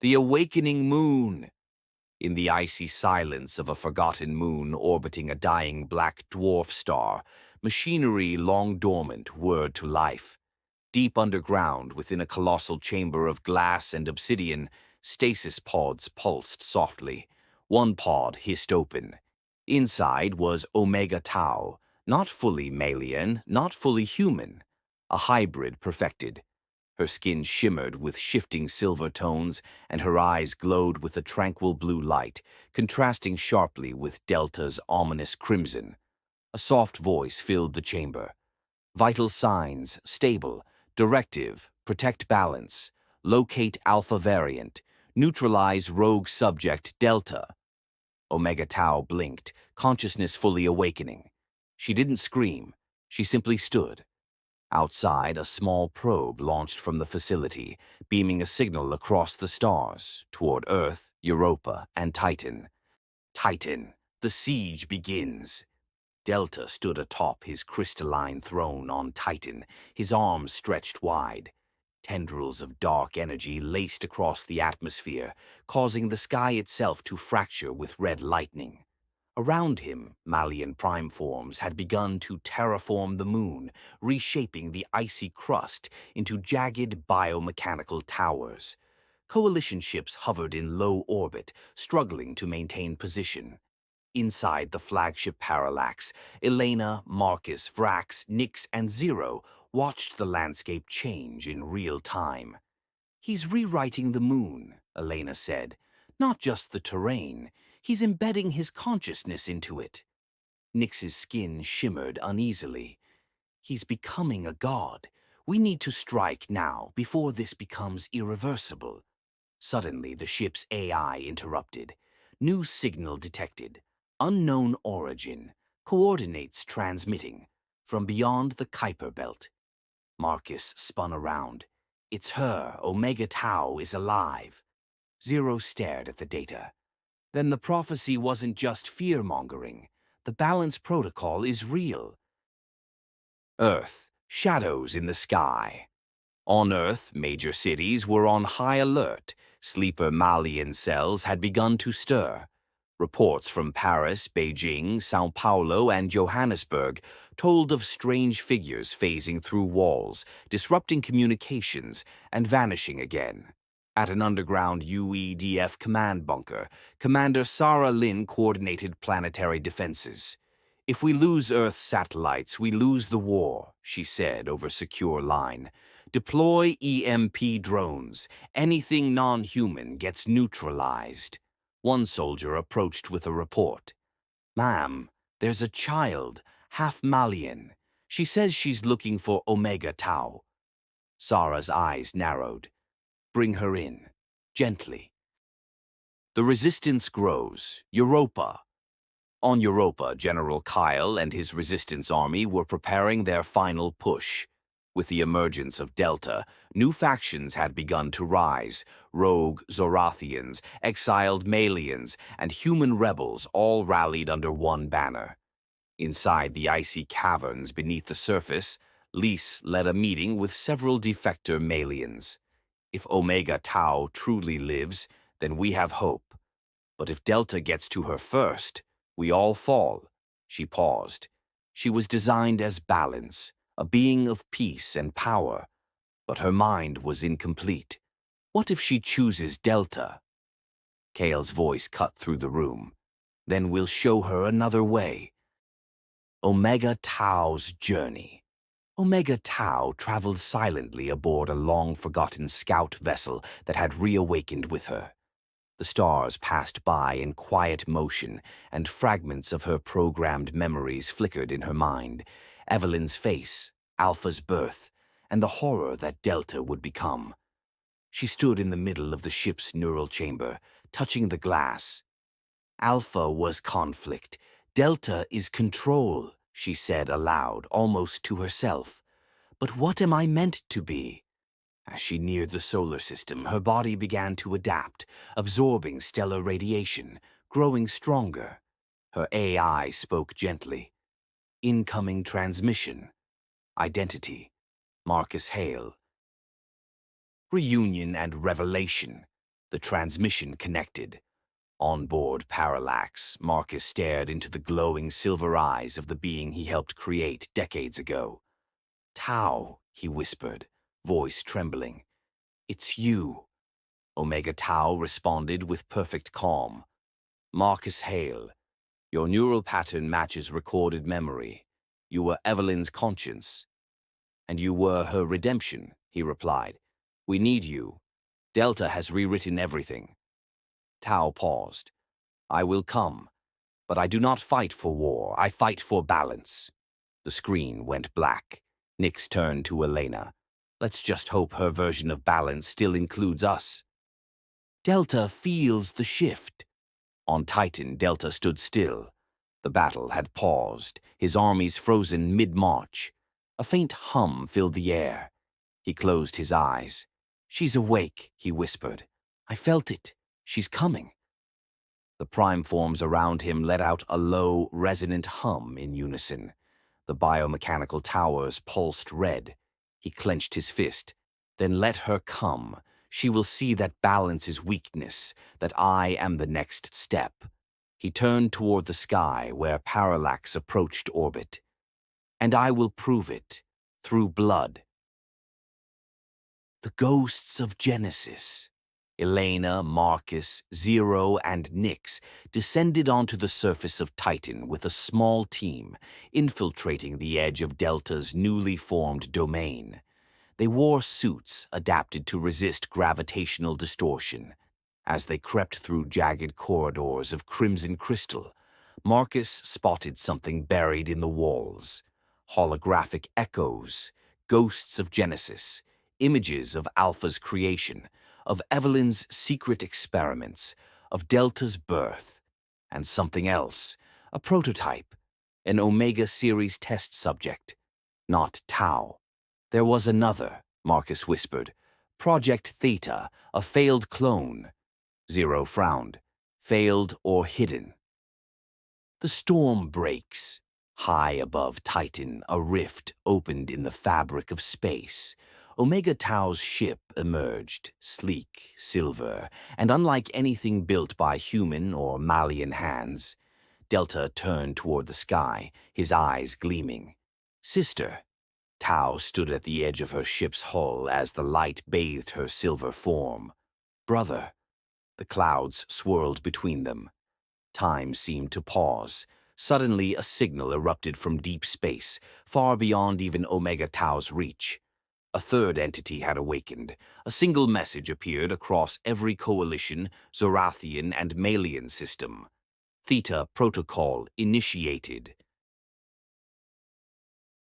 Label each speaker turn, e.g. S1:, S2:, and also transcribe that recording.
S1: The awakening moon! In the icy silence of a forgotten moon orbiting a dying black dwarf star, machinery long dormant whirred to life. Deep underground, within a colossal chamber of glass and obsidian, stasis pods pulsed softly. One pod hissed open. Inside was Omega Tau, not fully Malien, not fully human, a hybrid perfected. Her skin shimmered with shifting silver tones, and her eyes glowed with a tranquil blue light, contrasting sharply with Delta's ominous crimson. A soft voice filled the chamber. Vital signs, stable. Directive, protect balance. Locate Alpha variant. Neutralize rogue subject Delta. Omega Tau blinked, consciousness fully awakening. She didn't scream. She simply stood. Outside, a small probe launched from the facility, beaming a signal across the stars, toward Earth, Europa, and Titan. Titan, the siege begins. Delta stood atop his crystalline throne on Titan, his arms stretched wide. Tendrils of dark energy laced across the atmosphere, causing the sky itself to fracture with red lightning. Around him, Malien prime forms had begun to terraform the moon, reshaping the icy crust into jagged biomechanical towers. Coalition ships hovered in low orbit, struggling to maintain position. Inside the flagship Parallax, Elena, Marcus, Vrax, Nyx, and Zero watched the landscape change in real time. "He's rewriting the moon," Elena said. "Not just the terrain. He's embedding his consciousness into it." Nyx's skin shimmered uneasily. "He's becoming a god. We need to strike now, before this becomes irreversible." Suddenly, the ship's AI interrupted. New signal detected. Unknown origin. Coordinates transmitting. From beyond the Kuiper belt. Marcus spun around. "It's her. Omega Tau is alive." Zero stared at the data. "Then the prophecy wasn't just fear-mongering. The balance protocol is real." Earth. Shadows in the sky. On Earth, major cities were on high alert. Sleeper Malien cells had begun to stir. Reports from Paris, Beijing, São Paulo, and Johannesburg told of strange figures phasing through walls, disrupting communications, and vanishing again. At an underground UEDF command bunker, Commander Sarah Lynn coordinated planetary defenses. "If we lose Earth's satellites, we lose the war," she said over secure line. "Deploy EMP drones. Anything non-human gets neutralized." One soldier approached with a report. "Ma'am, there's a child, half Malien. She says she's looking for Omega Tau." Sarah's eyes narrowed. "Bring her in, gently." The resistance grows. Europa. On Europa, General Kyle and his resistance army were preparing their final push. With the emergence of Delta, new factions had begun to rise. Rogue Zorathians, exiled Maliens, and human rebels all rallied under one banner. Inside the icy caverns beneath the surface, Lys led a meeting with several defector Maliens. "If Omega Tau truly lives, then we have hope. But if Delta gets to her first, we all fall." She paused. She was designed as balance, a being of peace and power, but her mind was incomplete. What if she chooses Delta? Kale's voice cut through the room. "Then we'll show her another way." Omega Tau's journey. Omega Tau traveled silently aboard a long-forgotten scout vessel that had reawakened with her. The stars passed by in quiet motion, and fragments of her programmed memories flickered in her mind. Evelyn's face, Alpha's birth, and the horror that Delta would become. She stood in the middle of the ship's neural chamber, touching the glass. "Alpha was conflict. Delta is control," she said aloud, almost to herself. "But what am I meant to be?" As she neared the solar system, her body began to adapt, absorbing stellar radiation, growing stronger. Her AI spoke gently. "Incoming transmission. Identity. Marcus Hale." Reunion and revelation. The transmission connected. On board Parallax, Marcus stared into the glowing silver eyes of the being he helped create decades ago. "Tau," he whispered, voice trembling. "It's you." Omega Tau responded with perfect calm. "Marcus Hale, your neural pattern matches recorded memory. You were Evelyn's conscience." "And you were her redemption," he replied. "We need you. Delta has rewritten everything." Tau paused. "I will come, but I do not fight for war. I fight for balance." The screen went black. Nix turned to Elena. "Let's just hope her version of balance still includes us." "Delta feels the shift." On Titan, Delta stood still. The battle had paused, his armies frozen mid-march. A faint hum filled the air. He closed his eyes. "She's awake," he whispered. "I felt it. She's coming." The prime forms around him let out a low, resonant hum in unison. The biomechanical towers pulsed red. He clenched his fist. "Then let her come. She will see that balance is weakness, that I am the next step." He turned toward the sky where Parallax approached orbit. "And I will prove it, through blood." The ghosts of Genesis. Elena, Marcus, Zero, and Nix descended onto the surface of Titan with a small team, infiltrating the edge of Delta's newly formed domain. They wore suits adapted to resist gravitational distortion. As they crept through jagged corridors of crimson crystal, Marcus spotted something buried in the walls. Holographic echoes, ghosts of Genesis, images of Alpha's creation, of Evelyn's secret experiments, of Delta's birth, and something else, a prototype, an Omega Series test subject, not Tau. There was another, Marcus whispered, Project Theta, a failed clone. Zero frowned. Failed or hidden. The storm breaks. High above Titan, a rift opened in the fabric of space. Omega Tau's ship emerged, sleek, silver, and unlike anything built by human or Malien hands. Delta turned toward the sky, his eyes gleaming. "Sister." Tau stood at the edge of her ship's hull as the light bathed her silver form. "Brother." The clouds swirled between them. Time seemed to pause. Suddenly, a signal erupted from deep space, far beyond even Omega Tau's reach. A third entity had awakened. A single message appeared across every coalition, Zorathian, and Malien system. Theta protocol initiated.